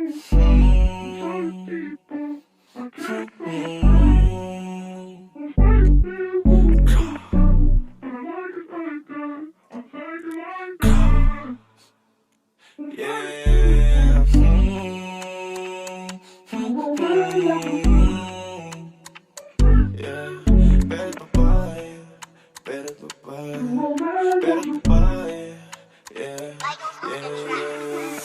Yeah. Yeah. Better babae, better babae, better babae. Yeah.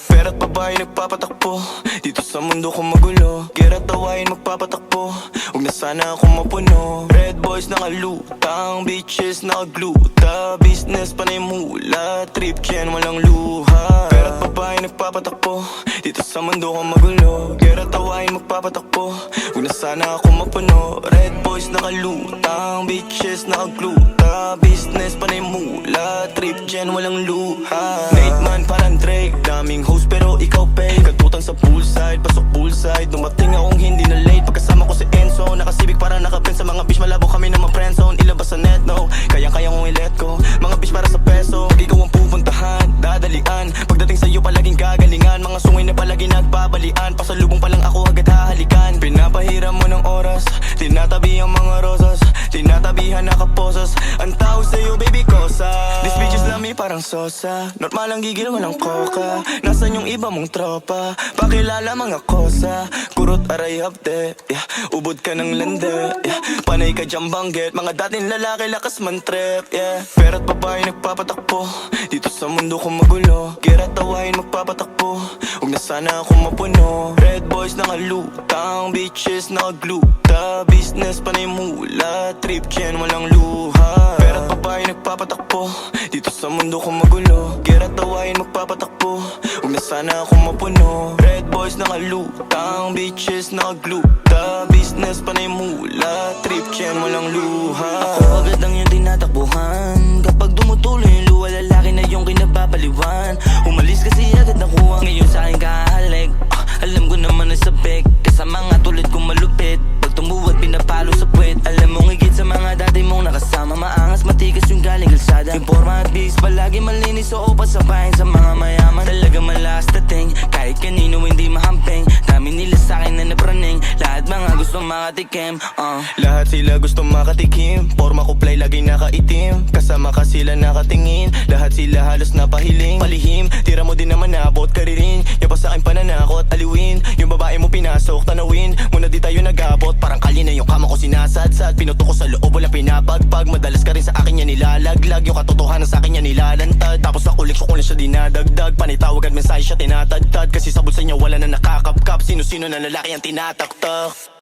Pera't babae nagpapatakbo dito sa mundo ko magulo. Kira't tawain magpapatakbo, huwag na sana akong mapuno. Red boys nakalutang, bitches nakagluta. Business panay mula, trip yan walang luha. Pera't babae nagpapatakbo dito sa mundo ko magulo. Kira't tawain magpapatakbo, huwag na sana akong mapuno. Red boys nakalutang, bitches nakagluta. Business panay mula, trip yan walang luha. Nate man parang Drake, daming host pero ikaw pay. Katutan sa poolside, pasok poolside. Dumating akong hindi na late, pagkasama ko si Enzo. Nakasibik para nakapen sa mga bitch, malabo kami na ma-friendzone. Ilabas sa net, no, kayang-kaya kong i-let go. Mga bitch para sa peso, pag ikaw ang pupuntahan, dadalian. Pagdating sa'yo palaging gagalingan, mga sungay na palagi nagbabalian. Pasalubong pa lang ako agad hahalikan. Pinapahiram mo ng oras, tinatabi ang mga rosas, tinatabihan nakaposas. Ang tao sa'yo baby kosa. This bitch is lami parang sosa, normal ang gigil walang koka. Nasaan yung iba mong tropa, pakilala mga kosa. Kurot aray hapde, yeah. Ubod ka ng lande, yeah. Panay ka dyan banggit, mga dating lalaki lakas man trip, yeah. Pera't babae nagpapatakbo dito sa mundo ko magulo. Kira't tawain magpapatakbo, huwag na sana akong mapuno. Red boys nakalutang, bitches nakagluta. Business panay mula, trip yan walang luha. Pera't babae nagpapatakbo dito sa mundo ko magulo. Kira't tawain magpapatakbo, huwag na sana akong mapuno. Red boys nakalutang, bitches nakagluta. Business panay mula, trip yan walang luha. Ako agad ang iyong tinatakbuhan, kapag dumutuloy yung luha, lalaki na yung kinababaliwan. Umalis kasi agad nakuha, ngayon sa akin kahalik. Alam ko naman na sabik, kasama nga tulad kong malupit. Pag tumuwad pinapalo sa puwet, alam mong higit sa mga dati mong nakasama. Maangas matigas yung galing kalsada, yung forma at bis palagi malinis o pasabahin sa mga mayaman. Talaga malakas dating, kahit kanino hindi mahamping. Dami nila sa'kin na napraning, lahat mga gusto makatikim. Lahat sila gusto makatikim, forma ko play lagi nakaitim. Kasama ka sila nakatingin, lahat sila halos napahiling. Palihim, tira mo din naman abot karirin. Yung pa sa'kin pananakot, aliwin. Yung babae mo pinasok, tanawin. Muna di tayo nag-abot, parang kali na yung kama ko sinasadsad. Pinuto ko sa loob, wala pinapagpag. Madalas ka rin sa akin yan nilalaglag, yung katotohanan sa akin yan nilalantad. Tapos sa kulik ko lang siya dinadagdag, panitawag at mensahe siya tinatadtad. Kasi sa bulsa niya wala na nakakapkap, sino-sino na lalaki ang tinataktak.